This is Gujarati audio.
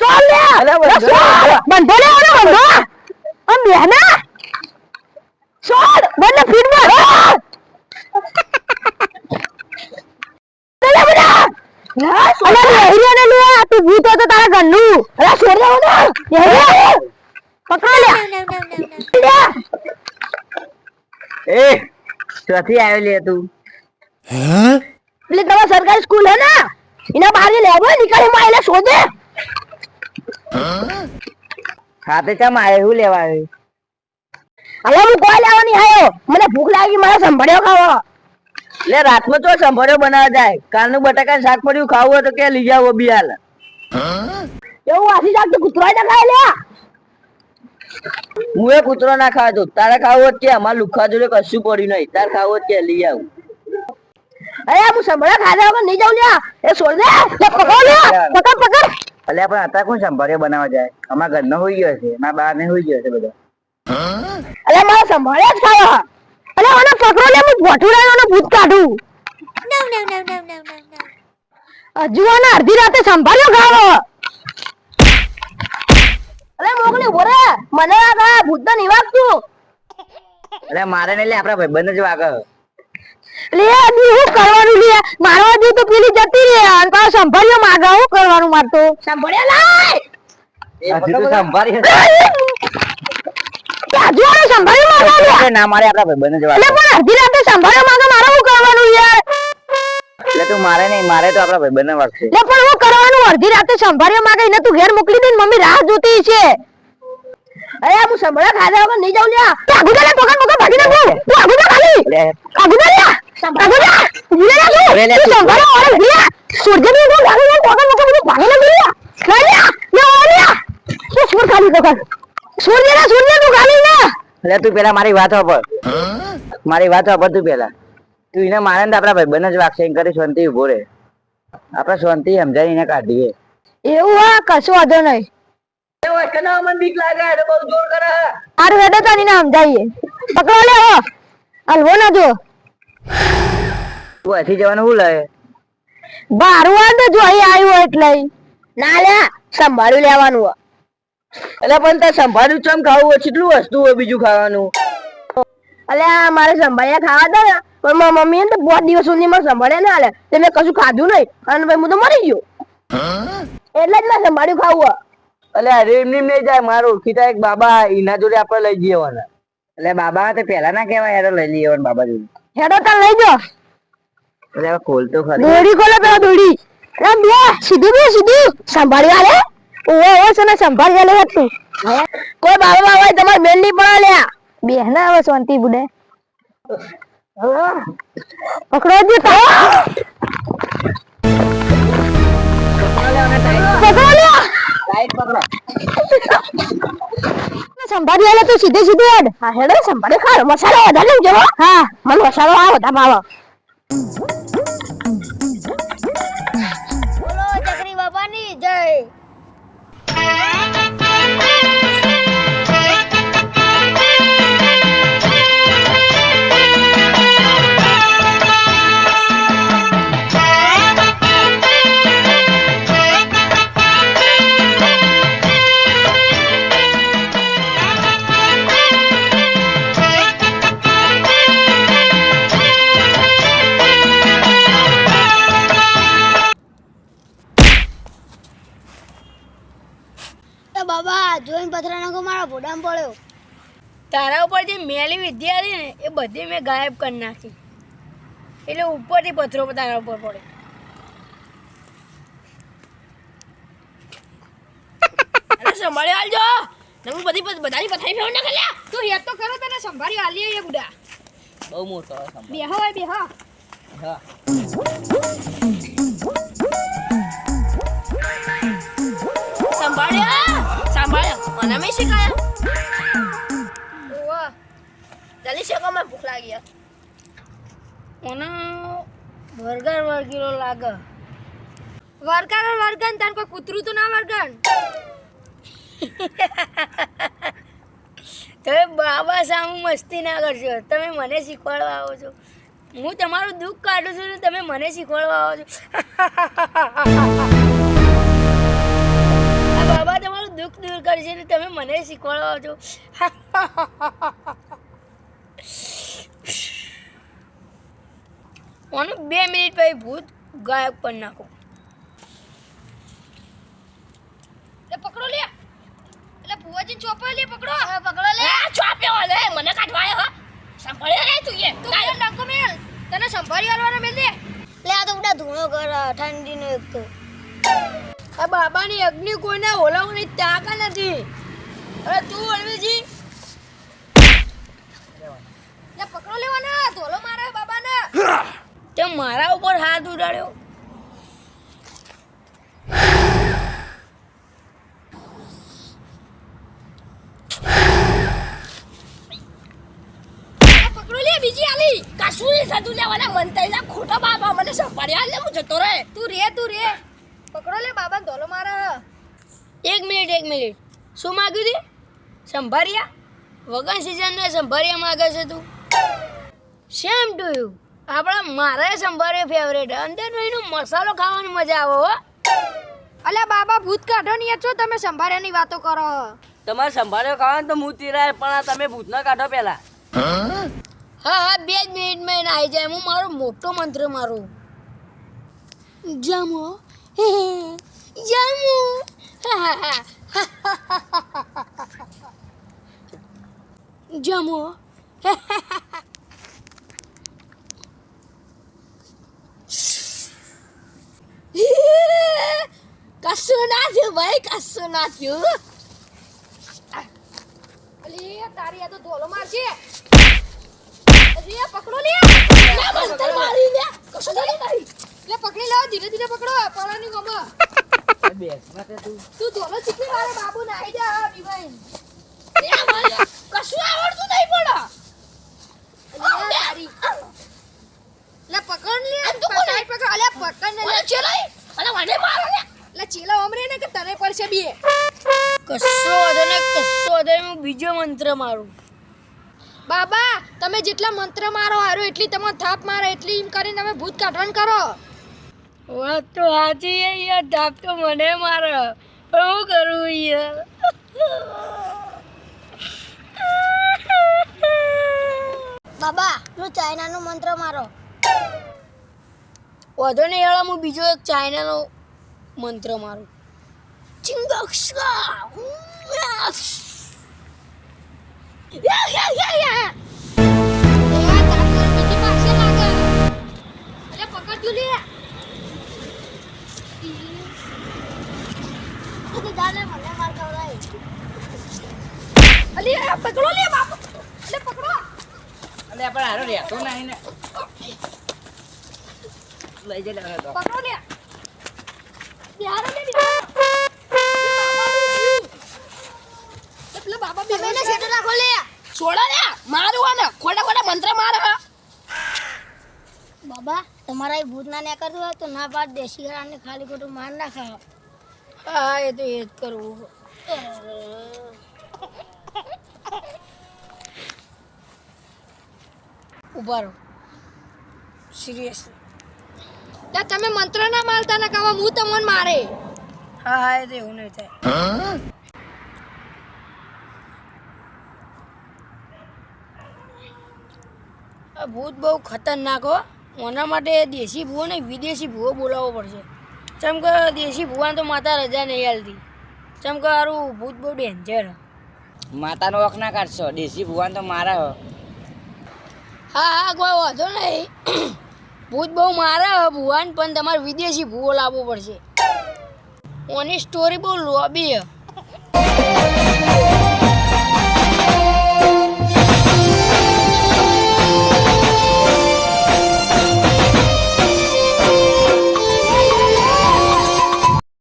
સોલ લે અરે બંધો બંધો લે ઓને બંધો આમ બેહના સોલ બંને ફીટમાં અલે બડા અલે હેરિયા ને લે તું ભૂત હતો તારા ઘરનું અરે છોડ દે ઓને હેરિયા પકડ લે એ ચોથી આવ્યો લે તું એટલે તમારી સરકારી સ્કૂલ હે ને એના બહાર લેવો નીકળી માં એટલે શોધે ખાતે ચમ આવે શું લેવા આવ્યો હવે હું કોઈ લેવાની આયો મને ભૂખ લાગી મારે સંભળ્યો ખાવો લે રાતમાં તો સંભાળ્યો બનાવવા જાય કાલનું બટાકા શાક પડ્યું ખાવું હોય તો કે લઈ જાવ બી હાલ એવું આથી જાગ તો કૂતરાય ના ખાય લે હું એ કૂતરો ના ખાતો તારે ખાવું હોય કે અમાર લુખા જોડે કશું પડ્યું નહીં તારે ખાવું હોય કે લઈ આવું અરે હું સંભળ્યા ખાધા વગર નહીં જાઉં લ્યા એ છોડ દે લે પકડ લે પકડ પકડ અલ્યા પણ અત્યારે કોણ સંભાળ્યો બનાવવા જાય અમારા ઘરનો હોઈ ગયો છે મારા બહાર ને હોઈ ગયો છે બધા અરે મારે સંભળ્યા જ ખાવા અરે ઓને પકડો લે હું ભોઠુડાયો અને ભૂત કાઢું હજુ ઓને અડધી રાતે સંભાળ્યો ખાવો અરે મોકલી બોરે મને આ ભૂત ને નિવાગતું અરે મારે નહીં લે આપડા ભાઈબંધ જ વાગે લે અભી હું કરવાનું લે મારવા દે તો પેલી જતી રે અને પાછો સંભાળ્યો માગા હું કરવાનું મારતો સંભાળ્યા લાય હજી તો સંભાળી હજુ ઓને સંભાળ્યો માગા લે ના મારે આપડા ભાઈબંધ જ વાગે એટલે પણ અડધી રાતે સંભાળ્યો માગા મારે હું કરવાનું યાર એટલે તું મારે નહીં મારે તો આપડા ભાઈબંધ ને વાગશે લે પણ હું કરવાનું અડધી રાતે સંભાળ્યો માગા એને તું ઘેર મોકલી દે મમ્મી રાહ જોતી છે અરે હું સંભાળ્યા ખાધા વગર નહીં જાઉં લ્યા તું આગુ લે પકડ પકડ ભાગી નાખો તું આગુ લે ખાલી આગુ લે લ્યા આગુ લે ઉલે લે તું સંભાળ્યો ઓરે લ્યા સૂર્ય ને હું લાગી ને પકડ પકડ બધું ભાગી નાખ લ્યા લે ઓરિયા શું છોડ ખાલી પકડ સૂર્ય તું ખાલી લે એટલે તું પેલા મારી વાત સાંભળ મારી વાત સાંભળ તું પેલા તું એને મારે ને આપડા ભાઈબંધ જ વાગશે એમ કરી શાંતિ ઉભો રે આપડે શાંતિ સમજાવીને કાઢીએ એવું હા કશું વાંધો નહીં બીક લાગે બહુ જોર કરે આરું હેડે તો એને સમજાવીએ પકડો લે હો હલવો ના જો તું અહીંથી જવાનું શું લે બારું આ તો જો અહીં આવ્યું એટલે ના લે સંભાળ્યું લેવાનું એટલે પણ તે સંભાળ્યું ચમ ખાવું હોય કેટલું વસ્તુ હોય બીજું ખાવાનું અલે મારે સંભાળ્યા ખાવા દે ને પણ મારી મમ્મી ને બહુ દિવસ સુધી મારે સંભાળ્યા ના આલે તે મેં કશું ખાધું નહીં અને ભાઈ હું તો મરી ગયો એટલે જ મેં સંભાળ્યું ખાવું એટલે અરે એમને એમ નહીં જાય મારો ઓળખીતા એક બાબા એના જોડે આપડે લઈ જઈએ એટલે બાબા તો પેલા ના કહેવાય યાર લઈ લઈએ બાબા જોડે હેડો તાર લઈ જો એટલે ખોલ તો ખરી દોડી ખોલે પેલા દોડી અરે બે સીધું સંભાળી આલે ઓએ છે ને સંભાળી આલે હતું કોઈ બાબા બાબા તમાર બેન ની પણ આલ્યા બેહના હવે શાંતિ બુડે પકડો દે તા પકડો લે ટાઈટ પકડો સંભાળી આલે તો સીધે હેડ હા હેડો સંભાળી ખાવ મસાલો વધારે લેજો હા મને મસાલો આ વધારે ભાવ બોલો ચકરી બાપાની જય બાબા જોઈને પથરા નાખો મારા ભોડામ પડ્યો તારા ઉપર જે મેલી વિદ્યા હતી ને એ બધી મેં ગાયબ કરી નાખી એટલે ઉપરથી પથરો તારા ઉપર પડે અરે સંભાળી હાલજો નમું બધી બધાની પથારી ફેરવ નાખે લ્યા તું યાદ તો કરો તને સંભાળી હાલી એ બુડા બહુ મોટો બેહો ભાઈ બેહો હા સંભાળ્યો મને મેં શીખાયા ઓવા જલ્દી શેકો મને ભૂખ લાગી મને બર્ગર વર્ગીરો લાગે વર્ગન તાર કોઈ કૂતરું તો ના વર્ગન તમે બાબા સામું મસ્તી ના કરશો તમે મને શીખવાડવા આવો છો હું તમારું દુઃખ કાઢું છું ને તમે મને શીખવાડવા આવો છો દૂર કરી છે ને તમે મને શીખવાડો છો. ઓનો 2 મિનિટ પછી ભૂત ગાયબ કરી નાખો. લે પકડો લે. એટલે ભુવાજી ચોપો લે પકડો. હવે પકડો લે. ચોપ્યો લે મને કાઢવાય હો. સંભાળ્યો રે તું એ. તું કાયો ડંકો મેલ. તને સંભાળી આલવાનો મેલ દે. લે આ તો ઉડા ધૂણો કર ઠંડીનો એક તો. આ બાબાની અગ્નિ કોઈને ઓલાવવાની તાકાત નથી. અરે તું અળવીજી લે પકડો લેવાના ધોલો મારે બાબાને. તે મારા ઉપર હાથ ઉડાડ્યો. પકડો લે બીજી આલી. કશું નહીં થતું લેવાના મન તઈલા ખોટા બાબા મને સંભાળી આલ લે હું જતો રહે. તું રે. પકડો લે બાબાને ધોલો મારે. 1 મિનિટ શું માગ્યું તે? સંભાળ્યા વગર સિઝનને સંભાળ્યા માગે છે તું. Same to you. આપણા મારા સંભાળ્યા ફેવરેટ. અંદરનો એનો મસાલો ખાવાની મજા આવે હો. અલ્યા બાબા ભૂત કાઢો નહીં છો તમે સંભાળ્યાની વાતો કરો. તમારે સંભાળ્યો ખાવાનું તો હું તીરાય પણ આ તમે ભૂતનો કાઢો પેલા. હા 2 જ મિનિટમાં આવી જાય. હું મારો મોટો મંત્ર મારું. જમો જમો. જમો. કશું ના થયું ભાઈ, કશું ના થયું. અલી તારી આ તો ધોલો મારશે. અરે પકડો લે. મંતર મારી લે. કશું નહીં. લે પકડી લાવ ધીરે પકડો પાળાની ગોમાં. તું ધોલો ચીકી મારે બાબુ નાઈ જા બીવાઈ. લે મારે કશું આવડતું નહીં પડો. અલી તારી. લે પકડ લે. પકડ અલે પકડ ને લે ચલાઈ. અલે મને મારો લે. લે ચીલા ઓમરે ને કે તને પડશે બે. કશો વધે હું બીજો મંત્ર મારું. બાબા તમે જેટલા મંત્ર મારો હારો એટલી તમે થાપ મારો એટલી એમ કરીને તમે ભૂત કાઢવાનું કરો. વાત તો સાચી છે યાર. ધાપ તો મને મારે પણ હું કરું યાર. બાબા તું ચાઇનાનો મંત્ર મારો. વધો નહીં હેળો હું બીજો એક ચાઇનાનો મંત્ર મારું. ચિંગક્ષા. અલે પકડ તું લે. તું જાને મને માર ખવડાય. અલી પકડો લે બાપુ. અલે પકડો. અલે પણ હારો રહેતો નહીં ને. લઈ જલે હવે તો. પકડો લે. બિહારો લે એટલે બાબા તમે એને સેટો રાખો લે. છોડા લે મારવાના ખોટા મંત્ર માર. બાબા તમારા એ ભૂત ના ને કરતું હોય તો ના પાડ દેશી ઘરાને ખાલી ખોટું માર ના ખાવ. હા એ તો એ જ કરવું. ઉભા રહો. સિરિયસલી. તમે મંત્ર ના મારતા ના કાવા હું તમને મારે. હા એ તો એવું નહીં થાય. આ ભૂત બહુ ખતરનાક હો. એના માટે દેશી ભૂવો નહીં વિદેશી ભૂવો બોલાવવો પડશે. ચમ કે દેશી ભૂવાને તો માતા રજા નહીં હાલતી. ચમ કે સારું ભૂત બહુ ડેન્જર. માતાનો વખ ના કાઢશો. દેશી ભુવાન તો મારા હો. હા કોઈ વાંધો નહીં. ભૂત બહુ મારે ભૂવાન પણ તમારે વિદેશી ભૂવો લાવવો પડશે. ઓની સ્ટોરી બહુ લોબી છે.